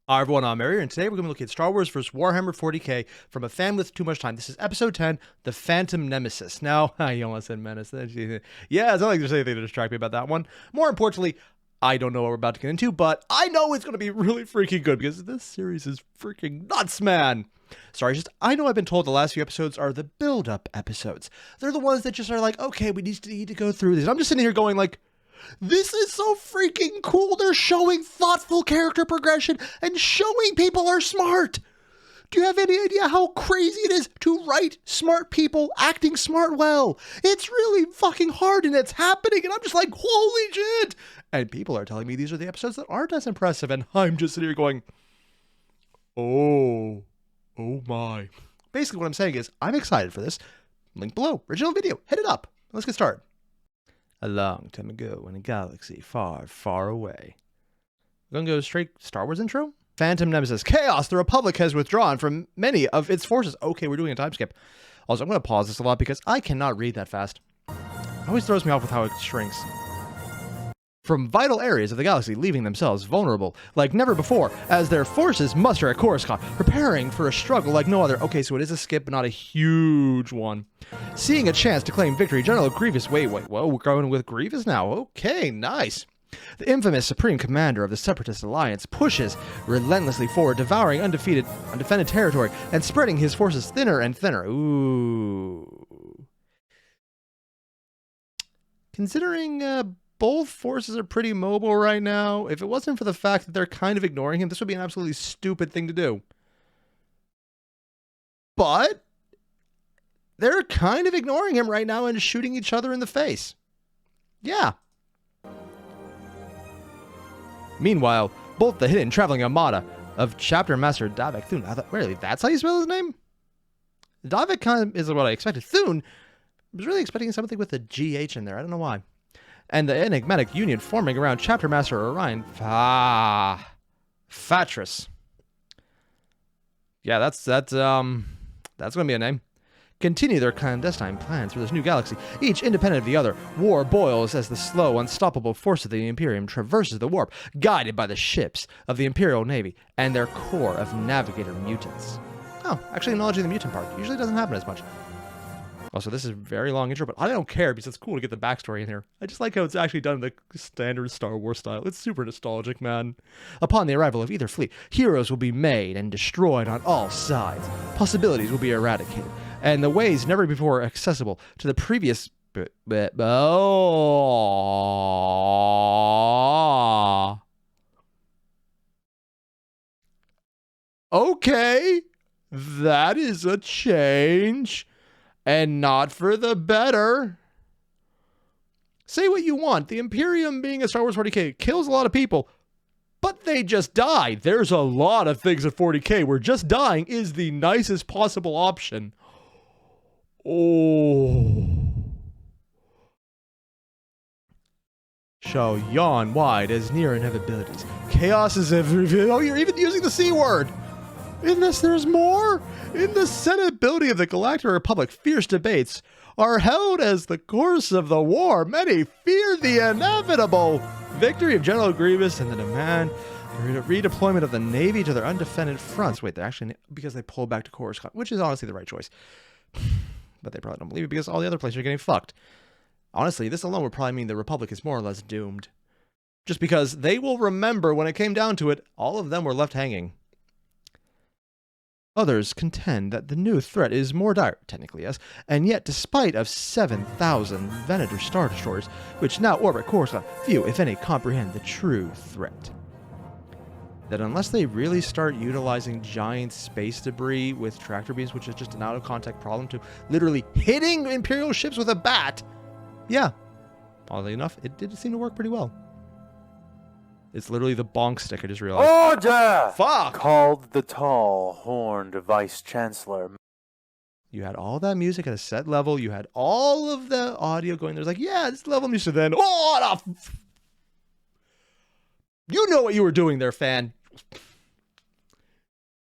Hi everyone, I'm Airier, and today we're going to be looking at Star Wars vs. Warhammer 40k from a fan with too much time. This is episode 10, The Phantom Nemesis. Now, you almost said menace. Yeah, it's not like there's anything to distract me about that one. More importantly, I don't know what we're about to get into, but I know it's going to be really freaking good because this series is freaking nuts, man. Sorry, I know I've been told the last few episodes are the build-up episodes. They're the ones that just are like, okay, we need to go through this. I'm just sitting here going like, this is so freaking cool. They're showing thoughtful character progression and showing people are smart. Do you have any idea how crazy it is to write smart people acting smart well? It's really fucking hard and it's happening and I'm just like, holy shit. And people are telling me these are the episodes that aren't as impressive and I'm just sitting here going, oh my. Basically what I'm saying is I'm excited for this. Link below, original video, hit it up. Let's get started. A long time ago in a galaxy far, far away. We're gonna go straight Star Wars intro? Phantom Nemesis. Chaos! The Republic has withdrawn from many of its forces. Okay, we're doing a time skip. Also, I'm gonna pause this a lot because I cannot read that fast. It always throws me off with how it shrinks. From vital areas of the galaxy, leaving themselves vulnerable like never before, as their forces muster at Coruscant, preparing for a struggle like no other. Okay, so it is a skip, but not a huge one. Seeing a chance to claim victory, General Grievous, whoa, we're going with Grievous now. Okay, nice. The infamous Supreme Commander of the Separatist Alliance pushes relentlessly forward, devouring undefended territory and spreading his forces thinner and thinner. Ooh. Considering, both forces are pretty mobile right now. If it wasn't for the fact that they're kind of ignoring him, this would be an absolutely stupid thing to do. But they're kind of ignoring him right now and shooting each other in the face. Yeah. Meanwhile, both the hidden traveling armada of Chapter Master Davek Thune. Really, that's how you spell his name? Davek kind of is what I expected. Thune, I was really expecting something with a GH in there. I don't know why. And the enigmatic union forming around Chapter Master Orion. Fatras. Yeah, that's gonna be a name. Continue their clandestine plans for this new galaxy, each independent of the other. War boils as the slow, unstoppable force of the Imperium traverses the warp, guided by the ships of the Imperial Navy and their core of navigator mutants. Oh, actually acknowledging the mutant part usually doesn't happen as much. Also, this is a very long intro, but I don't care because it's cool to get the backstory in here. I just like how it's actually done in the standard Star Wars style. It's super nostalgic, man. Upon the arrival of either fleet, heroes will be made and destroyed on all sides. Possibilities will be eradicated, and the ways never before accessible to the previous... Okay, that is a change. And not for the better. Say what you want. The Imperium, being a Star Wars 40k, kills a lot of people. But they just die. There's a lot of things at 40k where just dying is the nicest possible option. Oh. Shall yawn wide as near inevitabilities. Chaos is everywhere. Oh, you're even using the C word. In this, there's more. In the Senate-ability of the Galactic Republic, fierce debates are held as the course of the war. Many fear the inevitable victory of General Grievous and the demand for redeployment of the Navy to their undefended fronts. Wait, they're actually, because they pulled back to Coruscant, which is honestly the right choice. But they probably don't believe it because all the other places are getting fucked. Honestly, this alone would probably mean the Republic is more or less doomed. Just because they will remember when it came down to it, all of them were left hanging. Others contend that the new threat is more dire, technically yes, and yet despite of 7,000 Venator Star Destroyers, which now orbit Coruscant, few, if any, comprehend the true threat. That unless they really start utilizing giant space debris with tractor beams, which is just an out-of-context problem, to literally hitting Imperial ships with a bat, yeah, oddly enough, it did seem to work pretty well. It's literally the bonk stick, I just realized. Order! Fuck! Called the tall, horned Vice-Chancellor. You had all that music at a set level. You had all of the audio going. There's like, yeah, this level music. Then, oh, you know what you were doing there, fan.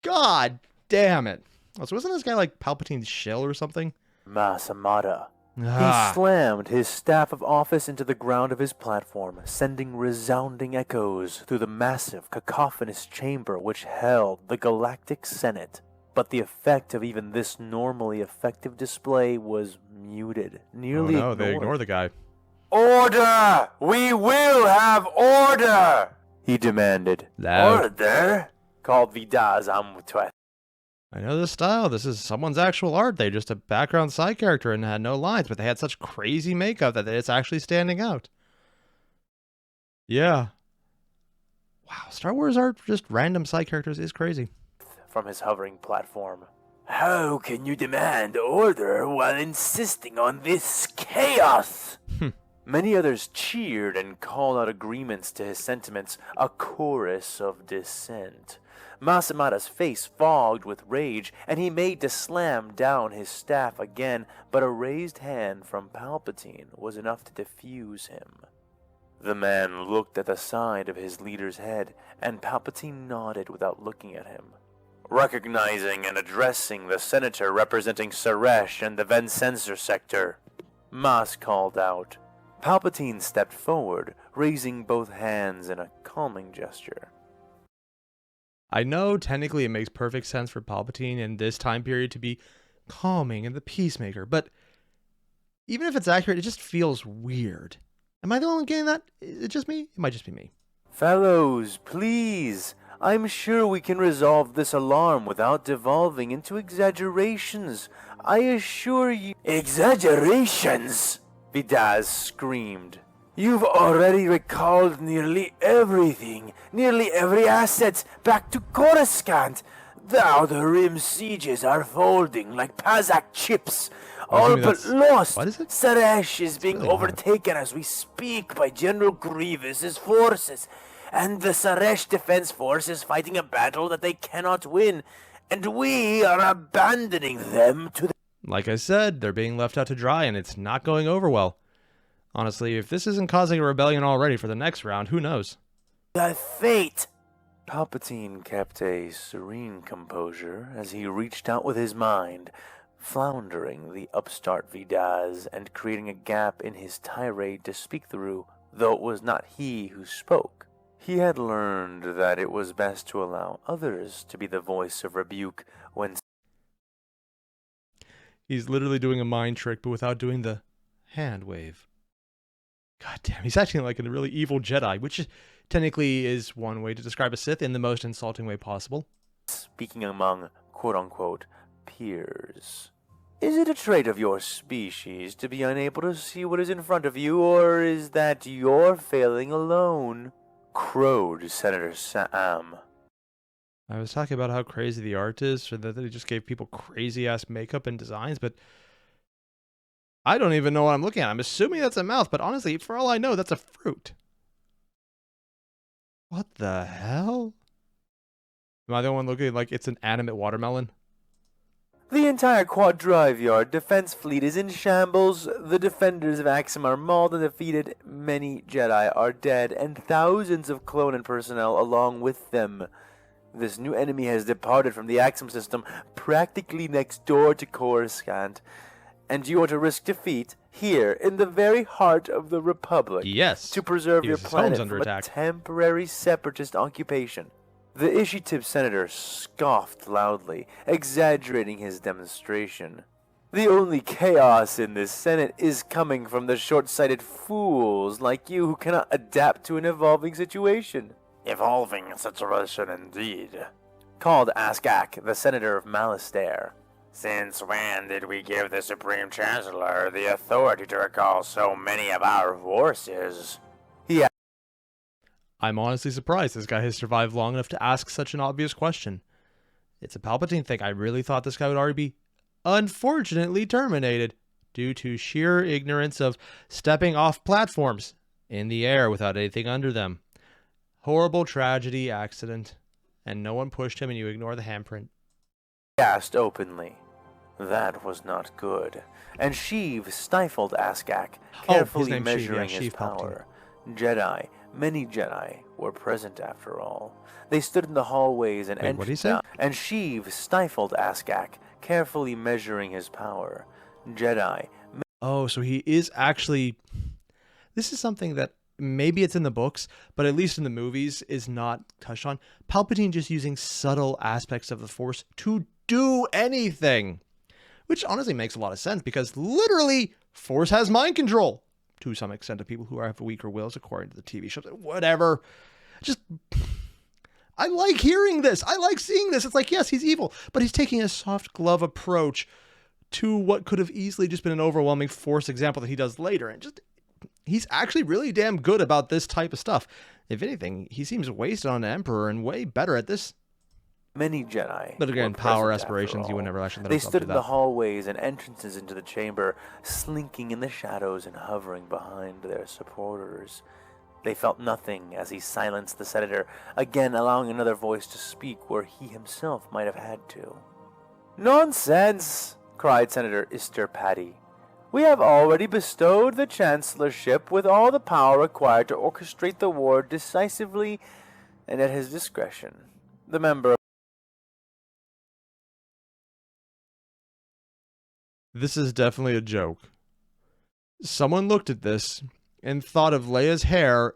God damn it. Oh, so wasn't this guy like Palpatine's shell or something? Mass Amata. He slammed his staff of office into the ground of his platform, sending resounding echoes through the massive, cacophonous chamber which held the Galactic Senate. But the effect of even this normally effective display was muted, nearly ignored. They ignore the guy. "Order! We will have order!" he demanded. Loud. "Order?" called Vidaz Amutwet. I know this style. This is someone's actual art. They just a background side character and had no lines, but they had such crazy makeup that it's actually standing out. Yeah. Wow, Star Wars art for just random side characters is crazy. From his hovering platform. "How can you demand order while insisting on this chaos?" Many others cheered and called out agreements to his sentiments, a chorus of dissent. Masamada's face fogged with rage, and he made to slam down his staff again, but a raised hand from Palpatine was enough to defuse him. The man looked at the side of his leader's head, and Palpatine nodded without looking at him. Recognizing and addressing the senator representing Saresh and the Vensensor sector, Mas called out. Palpatine stepped forward, raising both hands in a calming gesture. I know technically it makes perfect sense for Palpatine in this time period to be calming and the peacemaker, but even if it's accurate, it just feels weird. Am I the only one getting that? Is it just me? It might just be me. "Fellows, please. I'm sure we can resolve this alarm without devolving into exaggerations. I assure you—" "Exaggerations?" Vidaz screamed. "You've already recalled nearly everything, nearly every asset back to Coruscant. The Outer Rim sieges are folding like Pazak chips. All but lost. What is it? Saresh is being overtaken as we speak by General Grievous's forces, and the Saresh Defense Force is fighting a battle that they cannot win, and we are abandoning them to the..." Like I said, they're being left out to dry, and it's not going over well. Honestly, if this isn't causing a rebellion already for the next round, who knows? "The fate." Palpatine kept a serene composure as he reached out with his mind, floundering the upstart Vidaz and creating a gap in his tirade to speak through, though it was not he who spoke. He had learned that it was best to allow others to be the voice of rebuke when... He's literally doing a mind trick, but without doing the hand wave. God damn, he's acting like a really evil Jedi, which technically is one way to describe a Sith in the most insulting way possible. Speaking among quote-unquote peers. "Is it a trait of your species to be unable to see what is in front of you, or is that you're failing alone?" crowed Senator Sam. I was talking about how crazy the art is, so that they just gave people crazy-ass makeup and designs, but I don't even know what I'm looking at. I'm assuming that's a mouth, but honestly, for all I know, that's a fruit. What the hell? Am I the one looking like it's an animate watermelon? "The entire Quadrive Yard defense fleet is in shambles. The defenders of Axum are mauled and defeated. Many Jedi are dead, and thousands of clone personnel along with them. This new enemy has departed from the Axum system practically next door to Coruscant, and you are to risk defeat here in the very heart of the Republic, yes, to preserve your planet under from attack. A temporary separatist occupation." The Ishitib senator scoffed loudly, exaggerating his demonstration. "The only chaos in this Senate is coming from the short-sighted fools like you who cannot adapt to an evolving situation." "Evolving situation indeed," called Askak, the senator of Malastare. "Since when did we give the Supreme Chancellor the authority to recall so many of our forces?" he I'm honestly surprised this guy has survived long enough to ask such an obvious question. It's a Palpatine thing. I really thought this guy would already be, unfortunately, terminated due to sheer ignorance of stepping off platforms in the air without anything under them. Horrible tragedy, accident, and no one pushed him and you ignore the handprint. Asked openly. That was not good. And Sheev stifled Askak, carefully measuring his power. Jedi, many Jedi, were present after all. They stood in the hallways and entered down, and Sheev stifled Askak, carefully measuring his power. Jedi, Oh, so he is actually... This is something that maybe it's in the books, but at least in the movies is not touched on. Palpatine just using subtle aspects of the Force to do anything. Which honestly makes a lot of sense because literally Force has mind control to some extent of people who have weaker wills according to the TV shows. Whatever. Just... I like hearing this. I like seeing this. It's like, yes, he's evil, but he's taking a soft glove approach to what could have easily just been an overwhelming Force example that he does later. And just, he's actually really damn good about this type of stuff. If anything, he seems wasted on Emperor and way better at this. Many Jedi. But again, were power present aspirations, after you would all. never actually let They himself stood do in that. the hallways and entrances into the chamber, slinking in the shadows and hovering behind their supporters. They felt nothing as he silenced the senator, again allowing another voice to speak where he himself might have had to. "Nonsense!" cried Senator Ister Patty. "We have already bestowed the Chancellorship with all the power required to orchestrate the war decisively and at his discretion. The member..." This is definitely a joke. Someone looked at this and thought of Leia's hair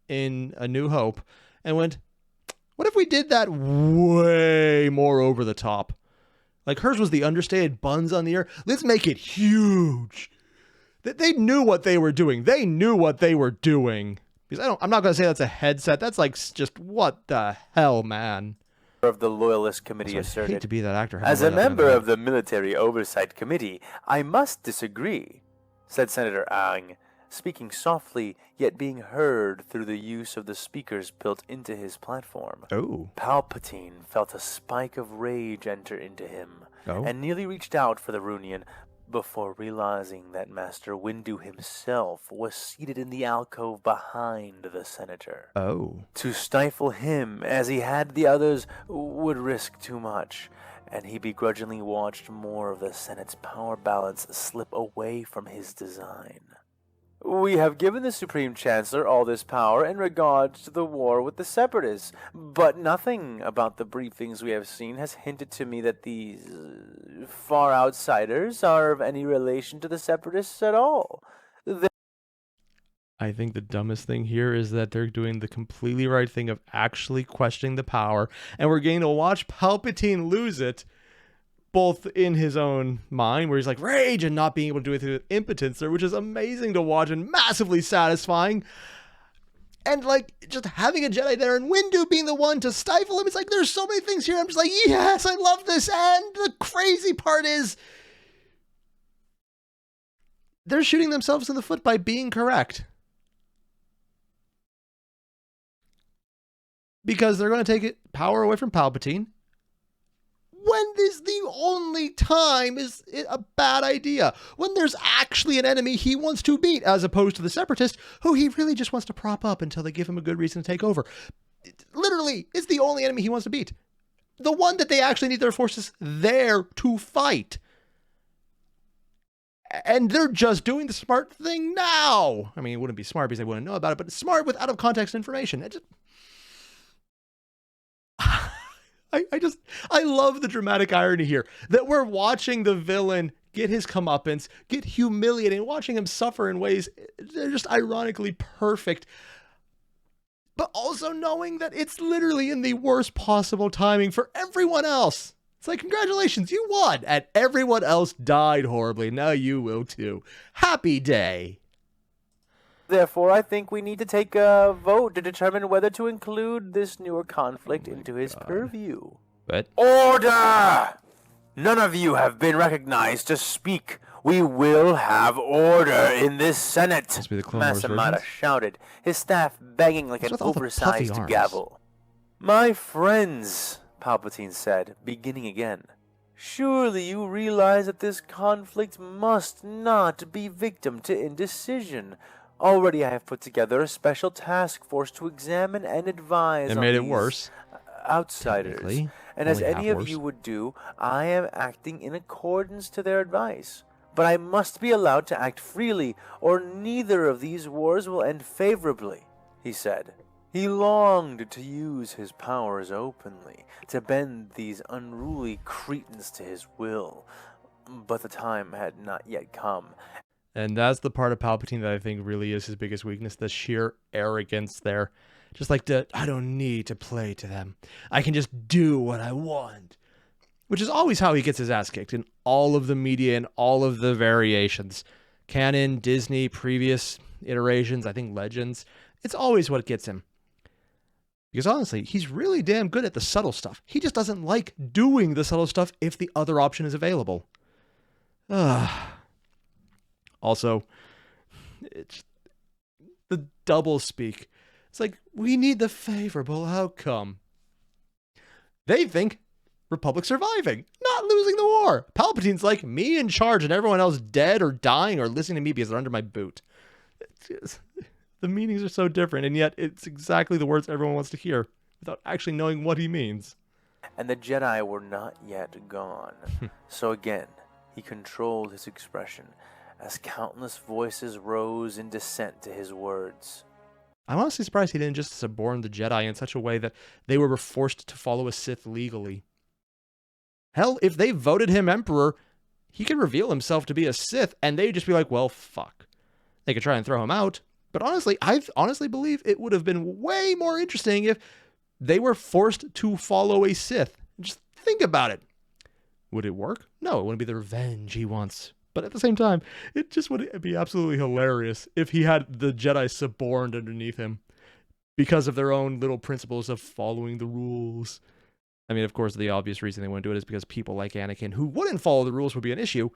in A New Hope and went, what if we did that way more over the top? Like hers was the understated buns on the ear. Let's make it huge. They knew what they were doing. They knew what they were doing. Because I'm not going to say that's a headset. That's like just what the hell, man. Of the Loyalist Committee I asserted, hate to be that actor. "As a member of the Military Oversight Committee, I must disagree," said Senator Ang, speaking softly, yet being heard through the use of the speakers built into his platform. Oh. Palpatine felt a spike of rage enter into him, and nearly reached out for the Runion, before realizing that Master Windu himself was seated in the alcove behind the senator. Oh. To stifle him, as he had the others, would risk too much, and he begrudgingly watched more of the Senate's power balance slip away from his design. "We have given the Supreme Chancellor all this power in regards to the war with the Separatists, but nothing about the briefings we have seen has hinted to me that these far outsiders are of any relation to the Separatists at all. I think the dumbest thing here is that they're doing the completely right thing of actually questioning the power, and we're getting to watch Palpatine lose it, both in his own mind, where he's like rage and not being able to do anything with impotence there, which is amazing to watch and massively satisfying. And like just having a Jedi there and Windu being the one to stifle him. It's like there's so many things here. I'm just like, yes, I love this. And the crazy part is they're shooting themselves in the foot by being correct. Because they're going to take power away from Palpatine. When this the only time is it a bad idea. When there's actually an enemy he wants to beat, as opposed to the Separatist, who he really just wants to prop up until they give him a good reason to take over. Literally, it's the only enemy he wants to beat. The one that they actually need their forces there to fight. And they're just doing the smart thing now. I mean, it wouldn't be smart because they wouldn't know about it, but it's smart with out-of-context information. It just... I love the dramatic irony here that we're watching the villain get his comeuppance, get humiliated, and watching him suffer in ways they're just ironically perfect, but also knowing that it's literally in the worst possible timing for everyone else. It's like, congratulations, you won, and everyone else died horribly. Now you will too. Happy day. Therefore, I think we need to take a vote to determine whether to include this newer conflict into his purview." What? "Order! None of you have been recognized to speak. We will have order in this Senate," Must be the Clone Wars Masamada versions. shouted, his staff banging like What's an with all the oversized puffy arms? gavel. "My friends," Palpatine said, beginning again, "surely you realize that this conflict must not be victim to indecision. Already I have put together a special task force to examine and advise It on made it these worse. Outsiders. Technically. And as Only any half of worse. you would do, I am acting in accordance to their advice. But I must be allowed to act freely, or neither of these wars will end favorably," he said. He longed to use his powers openly, to bend these unruly cretins to his will. But the time had not yet come, And that's the part of Palpatine that I think really is his biggest weakness, the sheer arrogance there. Just like, I don't need to play to them. I can just do what I want. Which is always how he gets his ass kicked in all of the media and all of the variations. Canon, Disney, previous iterations, I think Legends. It's always what gets him. Because honestly, he's really damn good at the subtle stuff. He just doesn't like doing the subtle stuff if the other option is available. Also, it's the double speak. It's like, we need the favorable outcome. They think Republic surviving, not losing the war. Palpatine's like, me in charge and everyone else dead or dying or listening to me because they're under my boot. The meanings are so different, and yet it's exactly the words everyone wants to hear without actually knowing what he means. And the Jedi were not yet gone. So again, he controlled his expression as countless voices rose in dissent to his words. I'm honestly surprised he didn't just suborn the Jedi in such a way that they were forced to follow a Sith legally. Hell, if they voted him Emperor, he could reveal himself to be a Sith, and they'd just be like, well, fuck. They could try and throw him out. But honestly, I honestly believe it would have been way more interesting if they were forced to follow a Sith. Just think about it. Would it work? No, it wouldn't be the revenge he wants. But at the same time, it just would be absolutely hilarious if he had the Jedi suborned underneath him because of their own little principles of following the rules. I mean, of course, the obvious reason they wouldn't do it is because people like Anakin who wouldn't follow the rules would be an issue.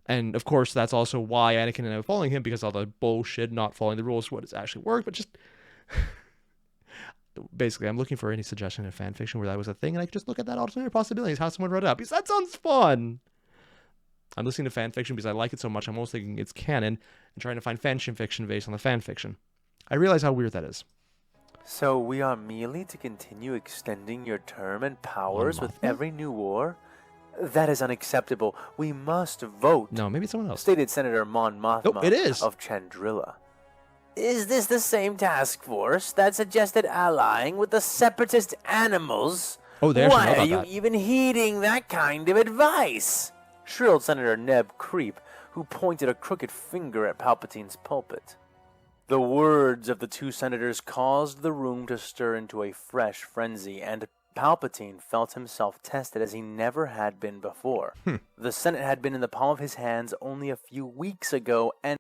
And of course, that's also why Anakin ended up following him, because all the bullshit not following the rules would actually work. But just basically, I'm looking for any suggestion in fan fiction where that was a thing, and I could just look at that alternate possibilities, how someone wrote it up, because that sounds fun. I'm listening to fan fiction because I like it so much. I'm almost thinking it's canon and trying to find fan fiction based on the fan fiction. I realize how weird that is. So we are merely to continue extending your term and powers with every new war? That is unacceptable. We must vote. No, maybe it's someone else. Stated Senator Mon Mothma it is. of Chandrilla. Is this the same task force that suggested allying with the separatist animals? Oh, there. Why are you even heeding that kind of advice? Shrilled Senator Neb Creep, who pointed a crooked finger at Palpatine's pulpit. The words of the two senators caused the room to stir into a fresh frenzy, and Palpatine felt himself tested as he never had been before. The Senate had been in the palm of his hands only a few weeks ago, and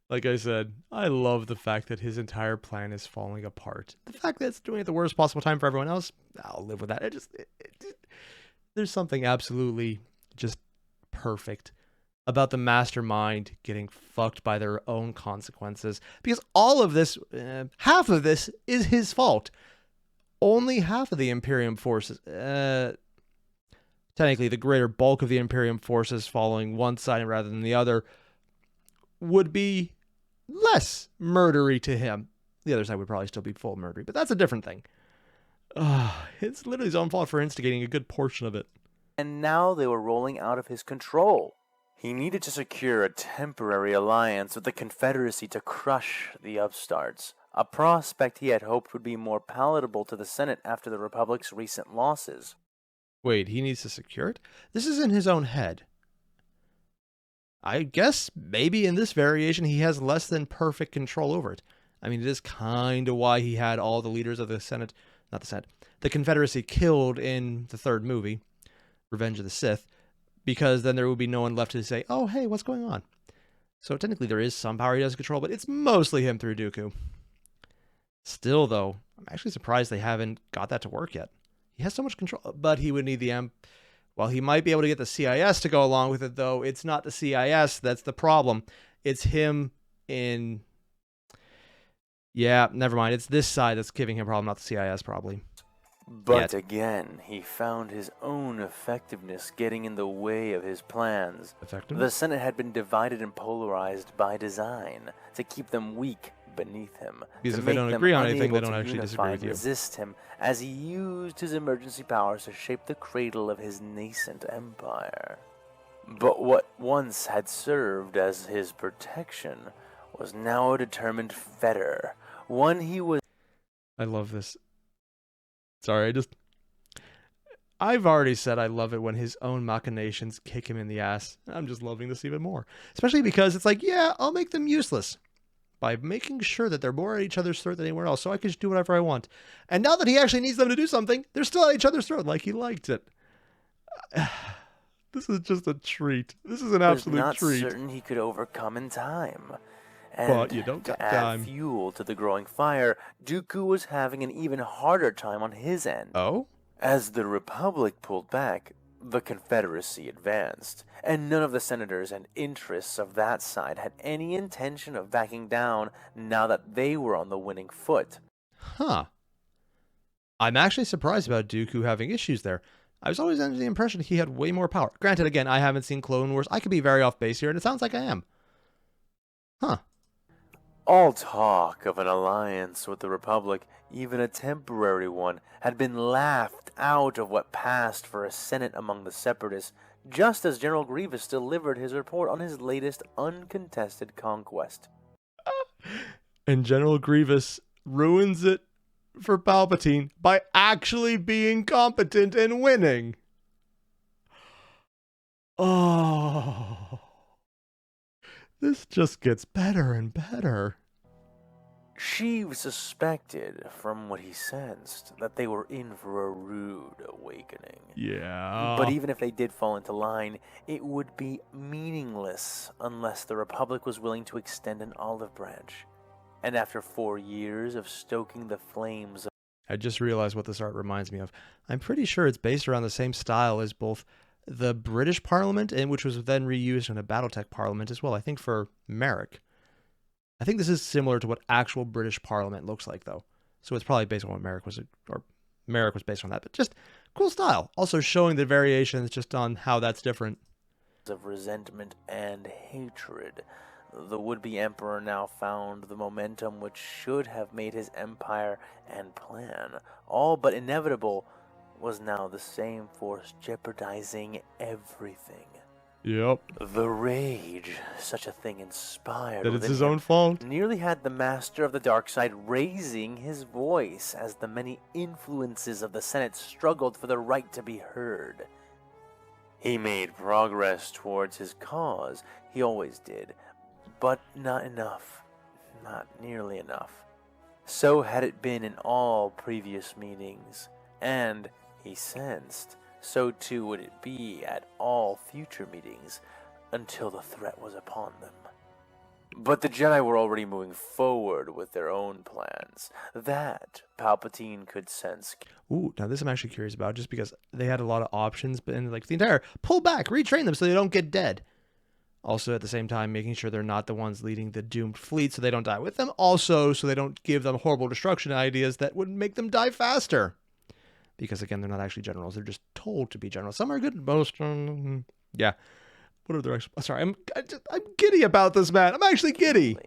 like I said, I love the fact that his entire plan is falling apart. The fact that it's doing it at the worst possible time for everyone else, I'll live with that. There's something absolutely just perfect about the mastermind getting fucked by their own consequences. Because all of this, half of this is his fault. Only half of the Imperium forces, technically the greater bulk of the Imperium forces following one side rather than the other, would be less murdery to him. The other side would probably still be full murdery, but that's a different thing. It's literally his own fault for instigating a good portion of it. And now they were rolling out of his control. He needed to secure a temporary alliance with the Confederacy to crush the upstarts, a prospect he had hoped would be more palatable to the Senate after the Republic's recent losses. Wait, he needs to secure it? This is in his own head. I guess maybe in this variation he has less than perfect control over it. I mean, it is kind of why he had all the leaders of the Senate, not the Senate, the Confederacy killed in the third movie, Revenge of the Sith, because then there would be no one left to say, oh, hey, what's going on? So technically there is some power he does control, but it's mostly him through Dooku. Still, though, I'm actually surprised they haven't got that to work yet. He has so much control, but he would need the Well, he might be able to get the CIS to go along with it, though. It's not the CIS that's the problem. It's him in... Yeah, never mind. It's this side that's giving him a problem, not the CIS, probably. But again, he found his own effectiveness getting in the way of his plans. The Senate had been divided and polarized by design to keep them weak beneath him. Because if they don't agree on anything, they don't actually disagree with you. Resist him as he used his emergency powers to shape the cradle of his nascent empire. But what once had served as his protection was now a determined fetter, one he was... I love this. Sorry, I've already said I love it when his own machinations kick him in the ass. I'm just loving this even more. Especially because it's like, yeah, I'll make them useless by making sure that they're more at each other's throat than anywhere else, so I can just do whatever I want. And now that he actually needs them to do something, they're still at each other's throat like he liked it. This is just a treat. This is an absolute treat. Not certain he could overcome in time. And But you don't got to add time. fuel to the growing fire, Dooku was having an even harder time on his end. Oh? As the Republic pulled back, the Confederacy advanced, and none of the senators and interests of that side had any intention of backing down now that they were on the winning foot. Huh. I'm actually surprised about Dooku having issues there. I was always under the impression he had way more power. Granted, again, I haven't seen Clone Wars. I could be very off base here, and it sounds like I am. Huh. All talk of an alliance with the Republic, even a temporary one, had been laughed out of what passed for a Senate among the Separatists, just as General Grievous delivered his report on his latest uncontested conquest. And General Grievous ruins it for Palpatine by actually being competent and winning. Oh. This just gets better and better. Sheev suspected, from what he sensed, that they were in for a rude awakening. Yeah. But even if they did fall into line, it would be meaningless unless the Republic was willing to extend an olive branch. And after 4 years of stoking the flames... I just realized what this art reminds me of. I'm pretty sure it's based around the same style as both the British Parliament, and which was then reused in a Battletech Parliament as well, I think for Merrick. I think this is similar to what actual British Parliament looks like, though. So it's probably based on what Merrick was, or Merrick was based on that. But just cool style. Also showing the variations just on how that's different. ...of resentment and hatred. The would-be emperor now found the momentum which should have made his empire and plan, all but inevitable, was now the same force jeopardizing everything. Yep. The rage such a thing inspired That it's within his him own fault. nearly had the master of the dark side raising his voice as the many influences of the Senate struggled for the right to be heard. He made progress towards his cause, he always did, but not enough, not nearly enough. So had it been in all previous meetings, and, he sensed, so too would it be at all future meetings, until the threat was upon them. But the Jedi were already moving forward with their own plans. That Palpatine could sense. Ooh, now this I'm actually curious about, just because they had a lot of options, but in like the entire pull back, retrain them so they don't get dead. Also, at the same time, making sure they're not the ones leading the doomed fleet so they don't die with them. Also, so they don't give them horrible destruction ideas that would make them die faster. Because, again, they're not actually generals. They're just told to be generals. Some are good, most... yeah. What are their... Sorry, I'm giddy about this, man. I'm actually giddy.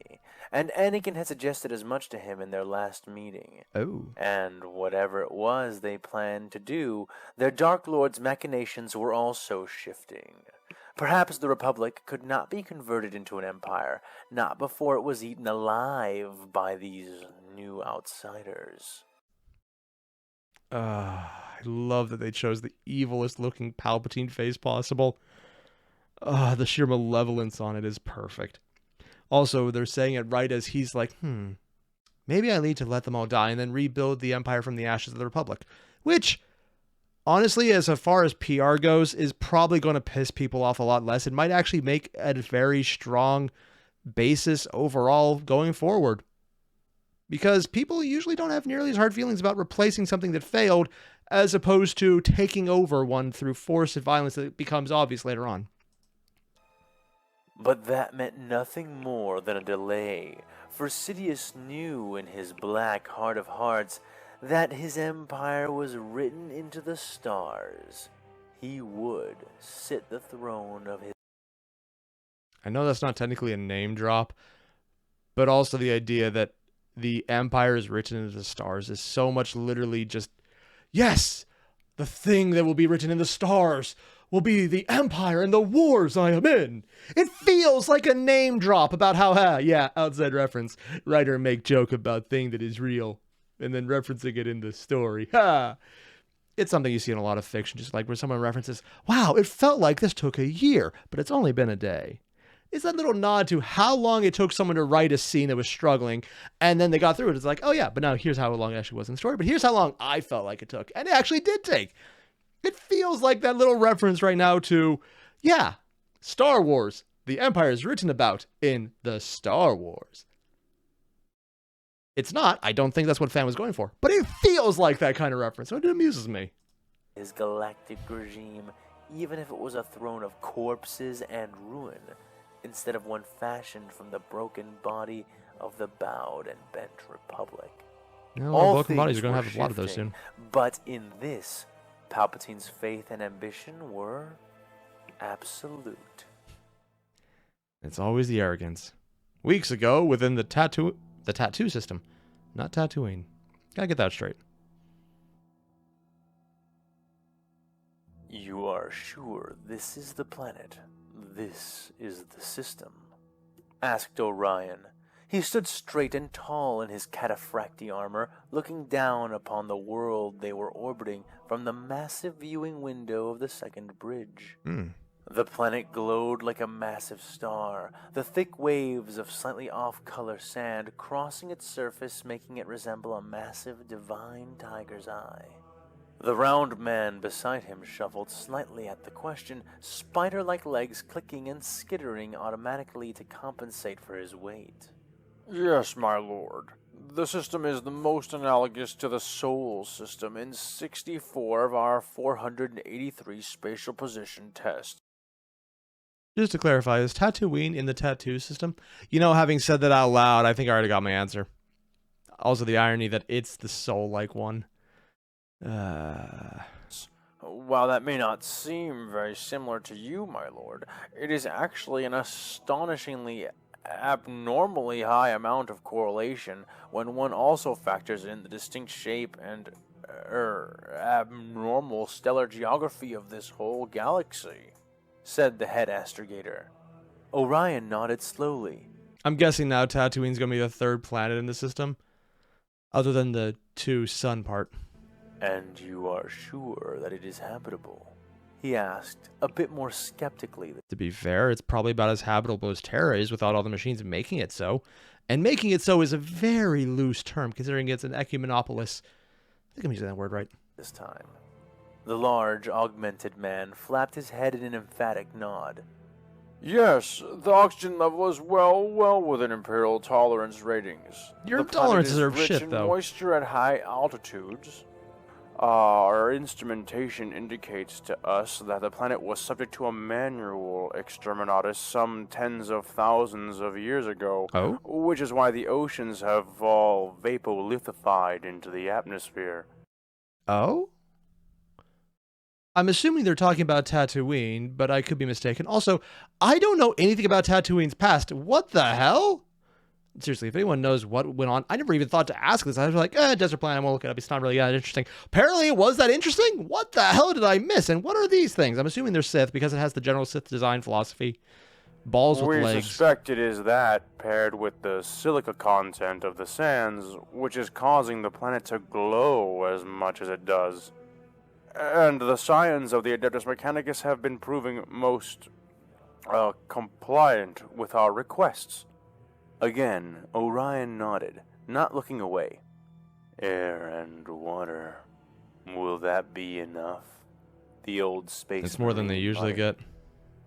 And Anakin had suggested as much to him in their last meeting. Oh. And whatever it was they planned to do, their Dark Lord's machinations were also shifting. Perhaps the Republic could not be converted into an empire, not before it was eaten alive by these new outsiders. I love that they chose the evilest looking Palpatine face possible. The sheer malevolence on it is perfect. Also, they're saying it right as he's like, maybe I need to let them all die and then rebuild the Empire from the ashes of the Republic. Which, honestly, as far as PR goes, is probably going to piss people off a lot less. It might actually make a very strong basis overall going forward. Because people usually don't have nearly as hard feelings about replacing something that failed as opposed to taking over one through force and violence that becomes obvious later on. But that meant nothing more than a delay, for Sidious knew in his black heart of hearts that his empire was written into the stars. He would sit the throne of his... I know that's not technically a name drop, but also the idea that the Empire is written into the stars is so much literally just, yes, the thing that will be written in the stars will be the Empire and the wars I am in. It feels like a name drop about how, outside reference, writer make joke about thing that is real, and then referencing it in the story. It's something you see in a lot of fiction, just like where someone references, wow, it felt like this took a year, but it's only been a day. It's that little nod to how long it took someone to write a scene that was struggling, and then they got through it. It's like, oh yeah, but now here's how long it actually was in the story, but here's how long I felt like it took. And it actually did take. It feels like that little reference right now to, yeah, Star Wars. The Empire is written about in the Star Wars. It's not. I don't think that's what fan was going for, but it feels like that kind of reference, so it amuses me. His galactic regime, even if it was a throne of corpses and ruin, instead of one fashioned from the broken body of the bowed and bent Republic. You know, all broken bodies are going to have a lot of those soon. But in this, Palpatine's faith and ambition were absolute. It's always the arrogance. Weeks ago, within the tattoo system, not Tatooine. Gotta get that straight. You are sure this is the planet? This is the system? Asked Orion. He stood straight and tall in his cataphracti armor, looking down upon the world they were orbiting from the massive viewing window of the second bridge. The planet glowed like a massive star, the thick waves of slightly off-color sand crossing its surface, making it resemble a massive divine tiger's eye. The round man beside him shuffled slightly at the question, spider-like legs clicking and skittering automatically to compensate for his weight. Yes, my lord. The system is the most analogous to the Sol system in 64 of our 483 spatial position tests. Just to clarify, is Tatooine in the tattoo system? You know, having said that out loud, I think I already got my answer. Also, the irony that it's the soul-like one. While that may not seem very similar to you, my lord, it is actually an astonishingly abnormally high amount of correlation when one also factors in the distinct shape and abnormal stellar geography of this whole galaxy, said the head astrogator. Orion nodded slowly. I'm guessing now Tatooine's going to be the third planet in the system, other than the 2 sun part. And you are sure that it is habitable? He asked, a bit more skeptically. To be fair, it's probably about as habitable as Terra is without all the machines making it so. And making it so is a very loose term, considering it's an ecumenopolis. I think I'm using that word right. This time. The large, augmented man flapped his head in an emphatic nod. Yes, the oxygen level is well within Imperial tolerance ratings. Your tolerances are rich shit, in though. Moisture at high altitudes. Our instrumentation indicates to us that the planet was subject to a manual exterminatus some tens of thousands of years ago, which is why the oceans have all vapolithified into the atmosphere. Oh? I'm assuming they're talking about Tatooine, but I could be mistaken. Also, I don't know anything about Tatooine's past. What the hell? Seriously, if anyone knows what went on, I never even thought to ask this. I was like, desert planet, I won't look it up. It's not really that interesting. Apparently, it was that interesting? What the hell did I miss? And what are these things? I'm assuming they're Sith because it has the general Sith design philosophy. Balls with legs. We suspect it is that, paired with the silica content of the sands, which is causing the planet to glow as much as it does. And the scions of the Adeptus Mechanicus have been proving most compliant with our requests. Again, Orion nodded, not looking away. Air and water. Will that be enough? The old space. It's more than they usually get.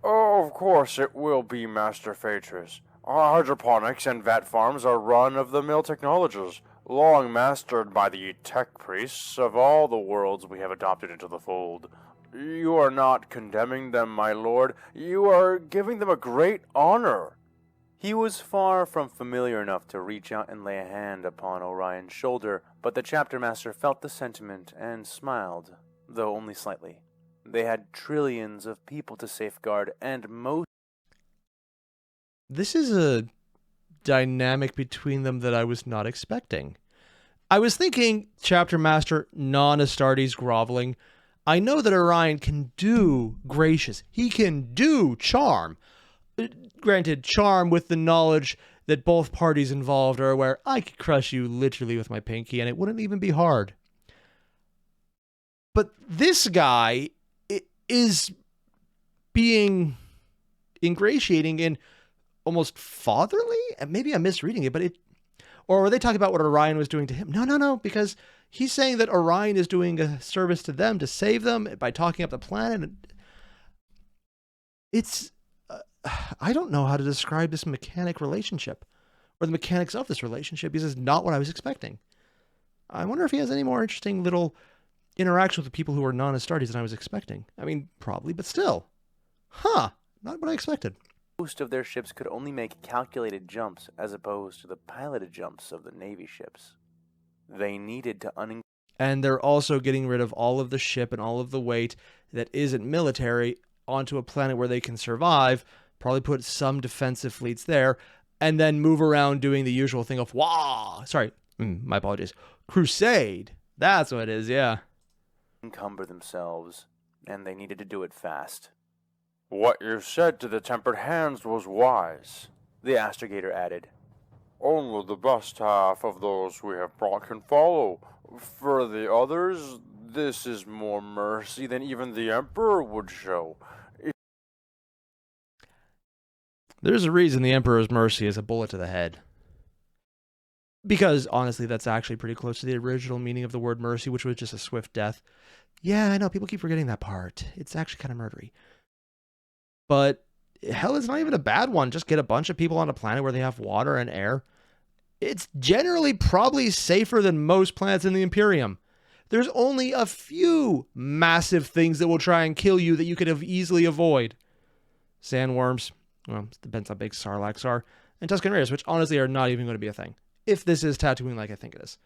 Oh, of course it will be, Master Phaedrus. Our hydroponics and vat farms are run-of-the-mill technologies, long mastered by the tech priests of all the worlds we have adopted into the fold. You are not condemning them, my lord. You are giving them a great honor. He was far from familiar enough to reach out and lay a hand upon Orion's shoulder, but the chapter master felt the sentiment and smiled, though only slightly. They had trillions of people to safeguard, and most... This is a dynamic between them that I was not expecting. I was thinking chapter master non-Astartes groveling. I know that Orion can do gracious. He can do charm. Granted, charm with the knowledge that both parties involved are aware I could crush you literally with my pinky and it wouldn't even be hard. But this guy is being ingratiating and almost fatherly. And maybe I'm misreading it, but or are they talking about what Orion was doing to him? No, because he's saying that Orion is doing a service to them to save them by talking up the planet. It's, I don't know how to describe this mechanic relationship or the mechanics of this relationship. This is not what I was expecting. I wonder if he has any more interesting little interaction with the people who are non-Astartes than I was expecting. I mean, probably, but still. Not what I expected. Most of their ships could only make calculated jumps as opposed to the piloted jumps of the Navy ships. They needed to And they're also getting rid of all of the ship and all of the weight that isn't military onto a planet where they can survive, probably put some defensive fleets there, and then move around doing the usual thing of, my apologies, crusade. That's what it is, yeah. encumber themselves, and they needed to do it fast. What you said to the tempered hands was wise, The astrogator added. Only the best half of those we have brought can follow. For the others, this is more mercy than even the Emperor would show. There's a reason the Emperor's mercy is a bullet to the head. Because, honestly, that's actually pretty close to the original meaning of the word mercy, which was just a swift death. Yeah, I know, people keep forgetting that part. It's actually kind of murdery. But, hell, it's not even a bad one. Just get a bunch of people on a planet where they have water and air. It's generally probably safer than most planets in the Imperium. There's only a few massive things that will try and kill you that you could have easily avoid. Sandworms, well, it depends how big Sarlaccs are, and Tusken Raiders, which honestly are not even going to be a thing. If this is Tatooine like I think it is.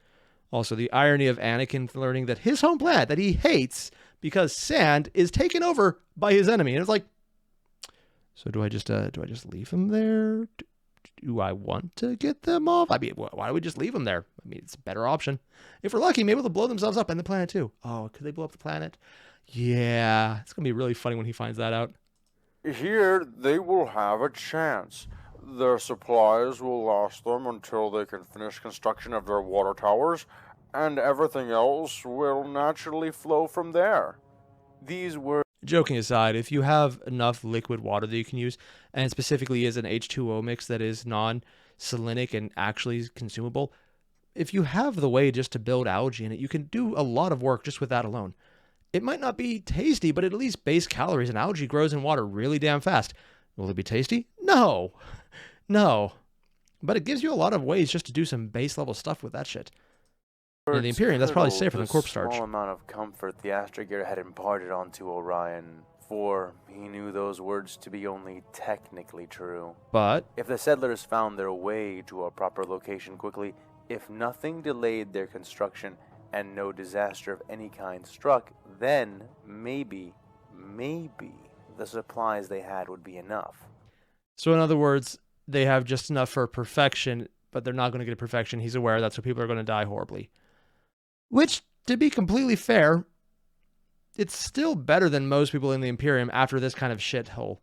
Also, the irony of Anakin learning that his home planet that he hates because sand is taken over by his enemy. And it's like, so do I just leave him there? Do I want to get them off? I mean, why don't we just leave them there? I mean, it's a better option. If we're lucky, maybe they'll blow themselves up and the planet too. Oh, could they blow up the planet? Yeah, it's going to be really funny when he finds that out. Here, they will have a chance. Their supplies will last them until they can finish construction of their water towers, and everything else will naturally flow from there. These were Joking aside, if you have enough liquid water that you can use, and specifically is an H2O mix that is non-salinic and actually consumable, if you have the way just to build algae in it, you can do a lot of work just with that alone. It might not be tasty, but at least base calories, and algae grows in water really damn fast. Will it be tasty? No. But it gives you a lot of ways just to do some base level stuff with that shit. In the Imperium, that's probably safer than corpse starch. Small amount of comfort the astrogator had imparted onto Orion, for he knew those words to be only technically true. But If the settlers found their way to a proper location quickly, if nothing delayed their construction, and no disaster of any kind struck, then maybe the supplies they had would be enough. so in other words, they have just enough for perfection, but they're not going to get a perfection. He's aware that's why people are going to die horribly. Which, to be completely fair, it's still better than most people in the Imperium after this kind of shithole.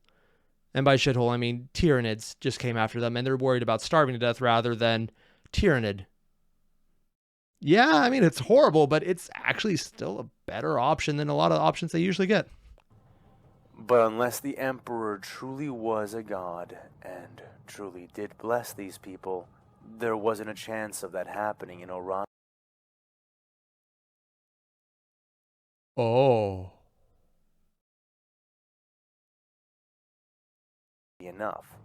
And by shithole, I mean Tyranids just came after them, and they're worried about starving to death rather than Tyranid. Yeah, I mean, it's horrible, but it's actually still a better option than a lot of options they usually get. But unless the Emperor truly was a god, and truly did bless these people, there wasn't a chance of that happening in Orion. Oh. Enough.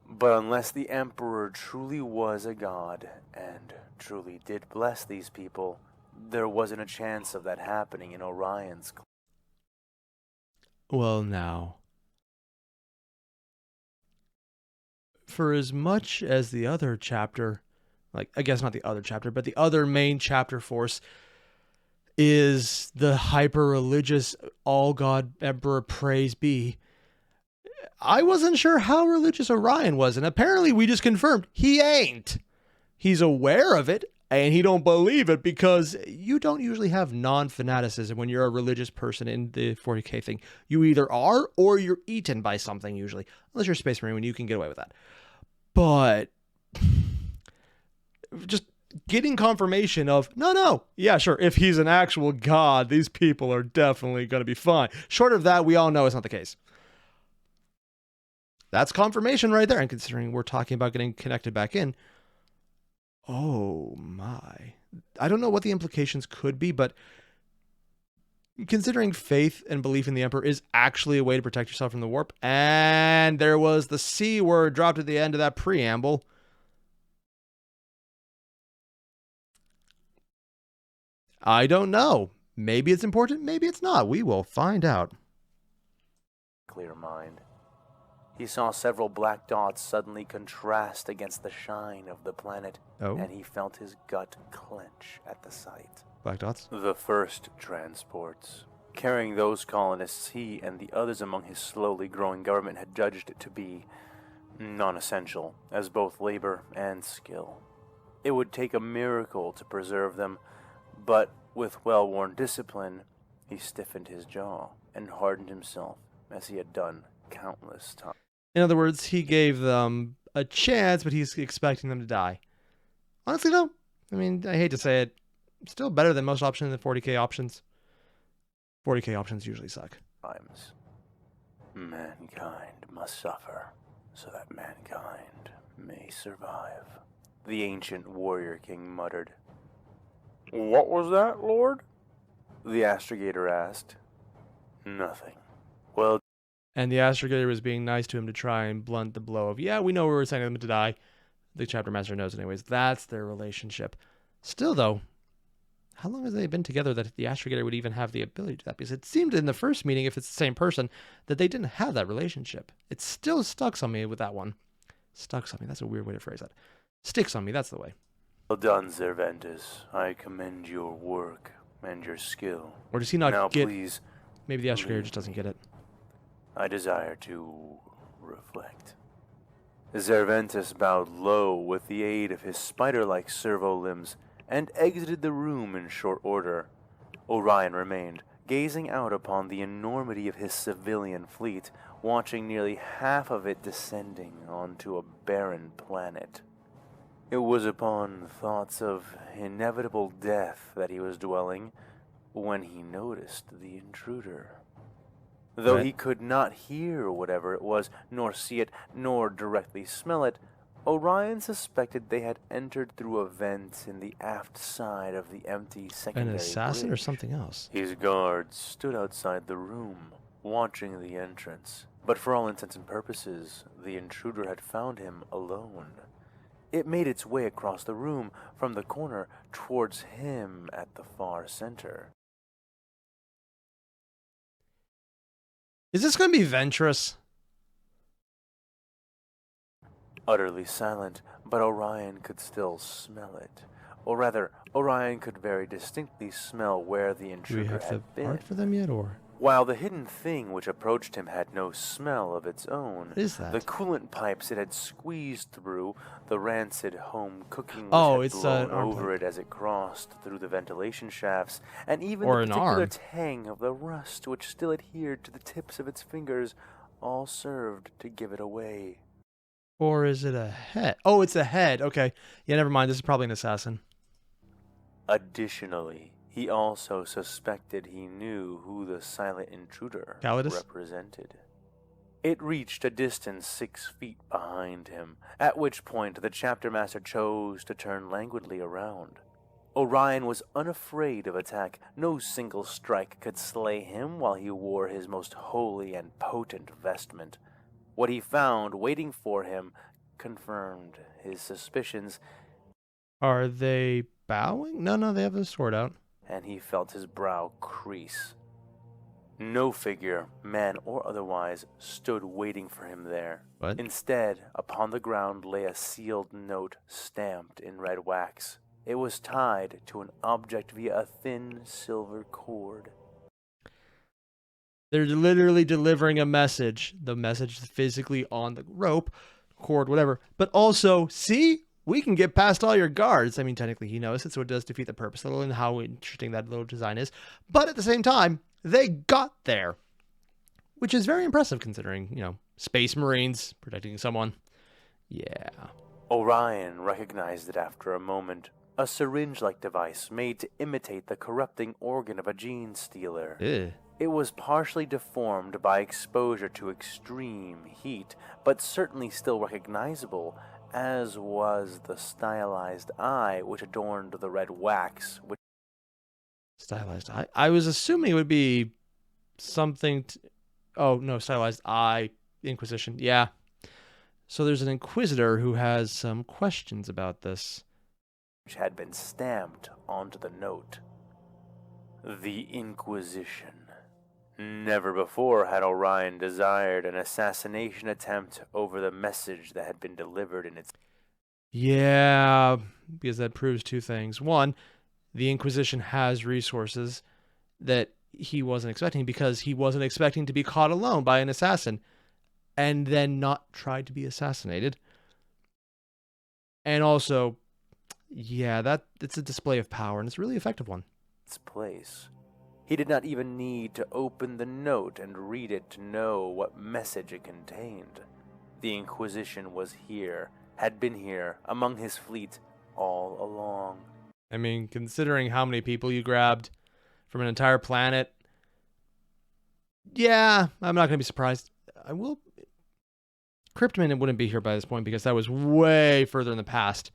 But unless the Emperor truly was a god, and truly did bless these people, there wasn't a chance of that happening in Orion's. Well, now. For as much as the other chapter, like, I guess not the other chapter, but the other main chapter force is the hyper-religious all-god emperor praise be, I wasn't sure how religious Orion was, and apparently we just confirmed he ain't. He's aware of it, and he don't believe it because you don't usually have non-fanaticism when you're a religious person in the 40k thing. You either are or you're eaten by something usually. Unless you're a Space Marine, when you can get away with that. But just getting confirmation of, no, yeah, sure, if he's an actual god, these people are definitely going to be fine. Short of that, we all know it's not the case. That's confirmation right there. And considering we're talking about getting connected back in, oh my. I don't know what the implications could be, but considering faith and belief in the Emperor is actually a way to protect yourself from the warp, and there was the C word dropped at the end of that preamble, I don't know. Maybe it's important, maybe it's not. We will find out. Clear mind. He saw several black dots suddenly contrast against the shine of the planet, and he felt his gut clench at the sight. Black dots? The first transports, carrying those colonists he and the others among his slowly growing government had judged to be non-essential as both labor and skill. It would take a miracle to preserve them, but with well-worn discipline, he stiffened his jaw and hardened himself as he had done countless times. In other words, he gave them a chance, but he's expecting them to die. Honestly, though, I mean, I hate to say it, still better than most options than 40k options. 40k options usually suck. Mankind must suffer so that mankind may survive, the ancient warrior king muttered. What was that, Lord? The astrogator asked. Nothing. Well, and the astrogator was being nice to him to try and blunt the blow of, yeah, we know we were sending them to die. The chapter master knows anyways. That's their relationship. Still, though, how long has they been together that the astrogator would even have the ability to do that? Because it seemed in the first meeting, if it's the same person, that they didn't have that relationship. It still stuck on me with that one. Stuck on me. That's a weird way to phrase that. Sticks on me. That's the way. Well done, Cervantes. I commend your work and your skill. Or does he not now, get... Please, maybe the astrogator just doesn't get it. I desire to reflect. Cervantes bowed low with the aid of his spider-like servo limbs and exited the room in short order. Orion remained, gazing out upon the enormity of his civilian fleet, watching nearly half of it descending onto a barren planet. It was upon thoughts of inevitable death that he was dwelling when he noticed the intruder. Though he could not hear whatever it was, nor see it, nor directly smell it, Orion suspected they had entered through a vent in the aft side of the empty secondary An assassin bridge. or something else? His guards stood outside the room, watching the entrance. But for all intents and purposes, the intruder had found him alone. It made its way across the room from the corner towards him at the far center. Is this going to be Ventress? Utterly silent, but Orion could still smell it. Or rather, Orion could very distinctly smell where the Do we intruder have the had been. part for them yet, or? While the hidden thing which approached him had no smell of its own, What is that? the coolant pipes it had squeezed through, the rancid home cooking which Oh, had it's blown an arm over pipe. it as it crossed through the ventilation shafts, and even Or the an particular arm. tang of the rust which still adhered to the tips of its fingers, all served to give it away. Or is it a head? Oh, it's a head. Okay. Yeah, never mind. This is probably an assassin. Additionally, he also suspected he knew who the silent intruder Calidus? represented. It reached a distance 6 feet behind him, at which point the chapter master chose to turn languidly around. Orion was unafraid of attack. No single strike could slay him while he wore his most holy and potent vestment. What he found waiting for him confirmed his suspicions, Are they bowing? No, they have the sword out. and he felt his brow crease. No figure, man or otherwise, stood waiting for him there. What? Instead, upon the ground lay a sealed note stamped in red wax. It was tied to an object via a thin silver cord. They're literally delivering a message. The message is physically on the rope, cord, whatever. But also, see? We can get past all your guards. I mean, technically he knows it, so it does defeat the purpose a little and how interesting that little design is. But at the same time, they got there. Which is very impressive considering, Space Marines protecting someone. Yeah. Orion recognized it after a moment. a syringe-like device made to imitate the corrupting organ of a gene stealer. Ew. It was partially deformed by exposure to extreme heat, but certainly still recognizable, as was the stylized eye which adorned the red wax. Stylized eye? I was assuming it would be something... Oh, no, stylized eye, Inquisition. Yeah. So there's an Inquisitor who has some questions about this. Which had been stamped onto the note. The Inquisition. Never before had Orion desired an assassination attempt over the message that had been delivered in its... Yeah, because that proves two things. One, the Inquisition has resources that he wasn't expecting because he wasn't expecting to be caught alone by an assassin and then not try to be assassinated. And also, yeah, it's a display of power, and it's a really effective one. Its place. He did not even need to open the note and read it to know what message it contained. The Inquisition was here, had been here, among his fleet, all along. I mean, considering how many people you grabbed from an entire planet, yeah, I'm not going to be surprised. I will... Cryptman wouldn't be here by this point because that was way further in the past.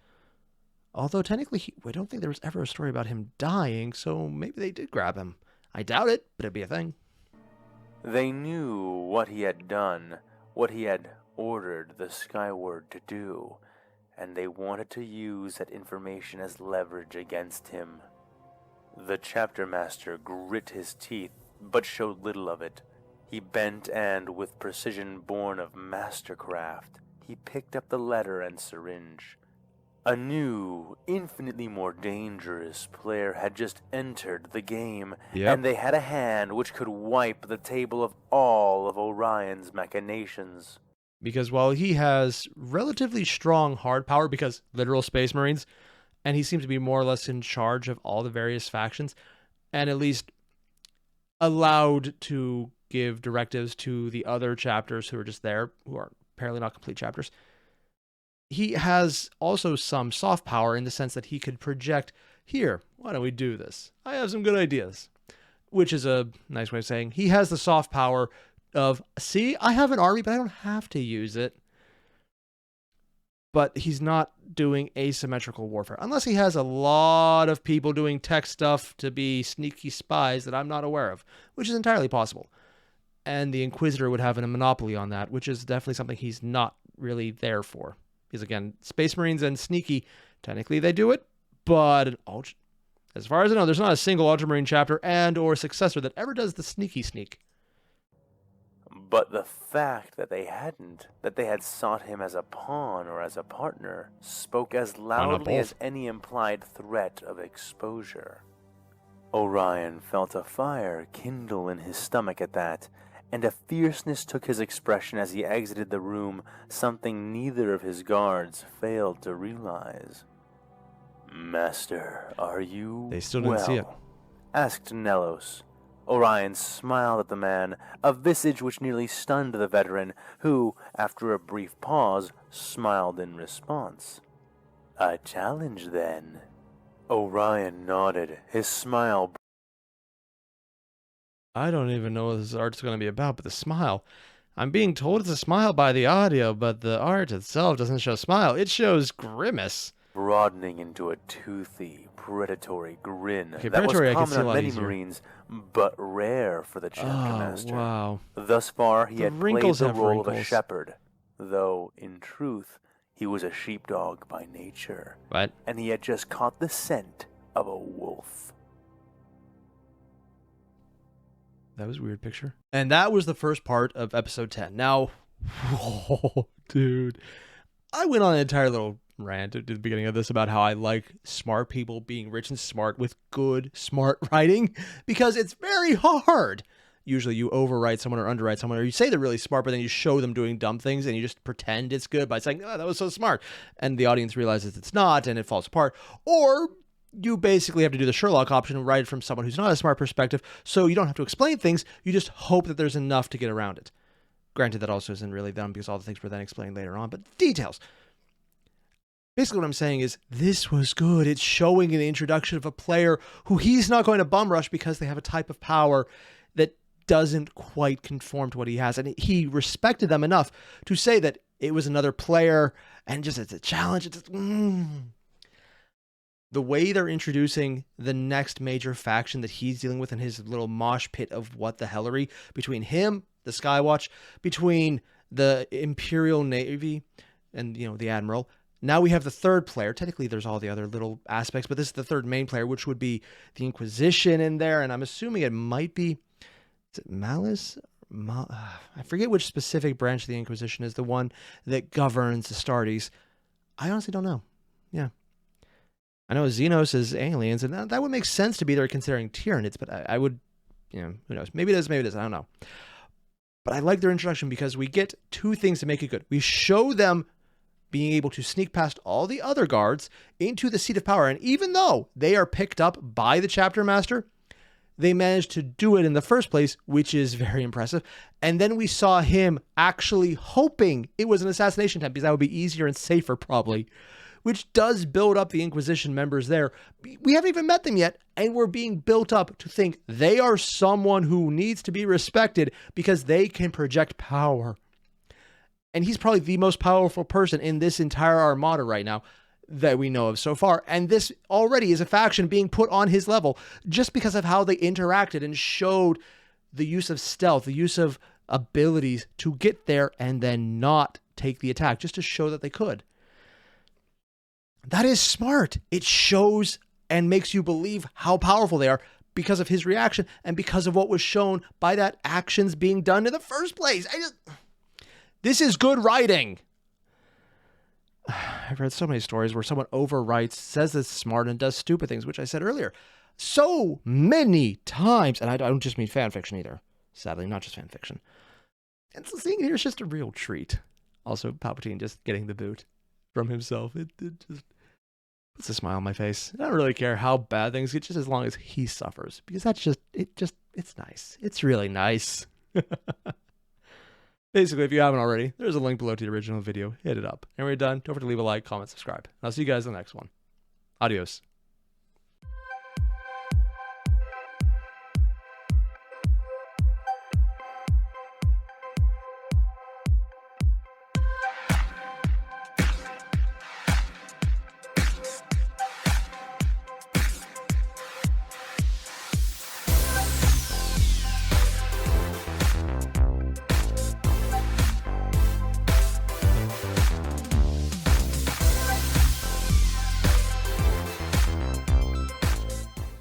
Although, technically, I don't think there was ever a story about him dying, so maybe they did grab him. I doubt it, but it'd be a thing. They knew what he had done, what he had ordered the Skyward to do, and they wanted to use that information as leverage against him. The chapter master grit his teeth, but showed little of it. He bent and, with precision born of mastercraft, he picked up the letter and syringe. A new, infinitely more dangerous player had just entered the game, and they had a hand which could wipe the table of all of Orion's machinations. Because while he has relatively strong hard power, because literal space marines, and he seems to be more or less in charge of all the various factions, and at least allowed to give directives to the other chapters who are just there, who are apparently not complete chapters, he has also some soft power in the sense that he could project, here, why don't we do this? I have some good ideas. Which is a nice way of saying he has the soft power of, see, I have an army, but I don't have to use it. But he's not doing asymmetrical warfare. Unless he has a lot of people doing tech stuff to be sneaky spies that I'm not aware of, which is entirely possible. And the Inquisitor would have a monopoly on that, which is definitely something he's not really there for. Because again, Space Marines and sneaky, technically they do it, but as far as I know, there's not a single Ultramarine chapter and or successor that ever does the sneaky sneak. But the fact that they hadn't, that they had sought him as a pawn or as a partner, spoke as loudly as any implied threat of exposure. Orion felt a fire kindle in his stomach at that, and a fierceness took his expression as he exited the room, something neither of his guards failed to realize. "Master, are you They still didn't see it. asked Nelos. Orion smiled at the man, a visage which nearly stunned the veteran, who, after a brief pause, smiled in response. "A challenge, then?" Orion nodded, his smile... I don't even know what this art's going to be about, but the smile. I'm being told it's a smile by the audio, but the art itself doesn't show smile. It shows grimace. broadening into a toothy, predatory grin Okay, that was predatory I can common see a on lot many easier. Marines, but rare for the chapter Oh, master. wow. Thus far, he The had played wrinkles the have role of a wrinkles. shepherd, though, in truth, he was a sheepdog by nature, What? and he had just caught the scent of a wolf. That was a weird picture. And that was the first part of episode 10. Now, oh, dude, I went on an entire little rant at the beginning of this about how I like smart people being rich and smart with good, smart writing, because it's very hard. Usually you overwrite someone or underwrite someone, or you say they're really smart, but then you show them doing dumb things and you just pretend it's good by saying, oh, that was so smart. And the audience realizes it's not and it falls apart. Or you basically have to do the Sherlock option and write it from someone who's not a smart perspective, so you don't have to explain things, you just hope that there's enough to get around it. Granted, that also isn't really them because all the things were then explained later on, but details. Basically what I'm saying is this was good. It's showing an introduction of a player who he's not going to bum rush because they have a type of power that doesn't quite conform to what he has. And he respected them enough to say that it was another player and just it's a challenge. It's the way they're introducing the next major faction that he's dealing with in his little mosh pit of what the hellery between him, the Skywatch, between the Imperial Navy and, you know, the Admiral. Now we have the third player. Technically, there's all the other little aspects, but this is the third main player, which would be the Inquisition in there. And I'm assuming it might be, is it Malice? I forget which specific branch of the Inquisition is the one that governs the Astartes. I honestly don't know. Yeah. I know Xenos is aliens, and that would make sense to be there considering Tyranids, but I would, you know, who knows? Maybe it is, maybe it isn't. I don't know. But I like their introduction because we get two things to make it good. We show them being able to sneak past all the other guards into the seat of power, and even though they are picked up by the chapter master, they managed to do it in the first place, which is very impressive. And then we saw him actually hoping it was an assassination attempt because that would be easier and safer probably, which does build up the Inquisition members there. We haven't even met them yet, and we're being built up to think they are someone who needs to be respected because they can project power. And he's probably the most powerful person in this entire armada right now that we know of so far. And this already is a faction being put on his level just because of how they interacted and showed the use of stealth, the use of abilities to get there and then not take the attack, just to show that they could. That is smart. It shows and makes you believe how powerful they are because of his reaction and because of what was shown by that actions being done in the first place. This is good writing. I've read so many stories where someone overwrites, says it's smart, and does stupid things, which I said earlier. So many times. And I don't just mean fan fiction either. Sadly, not just fan fiction. And so seeing it here is just a real treat. Also, Palpatine just getting the boot from himself. It just puts a smile on my face. I don't really care how bad things get, just as long as he suffers. Because it's nice. It's really nice. Basically, if you haven't already, there's a link below to the original video. Hit it up. And we're done. Don't forget to leave a like, comment, subscribe. And I'll see you guys in the next one. Adios.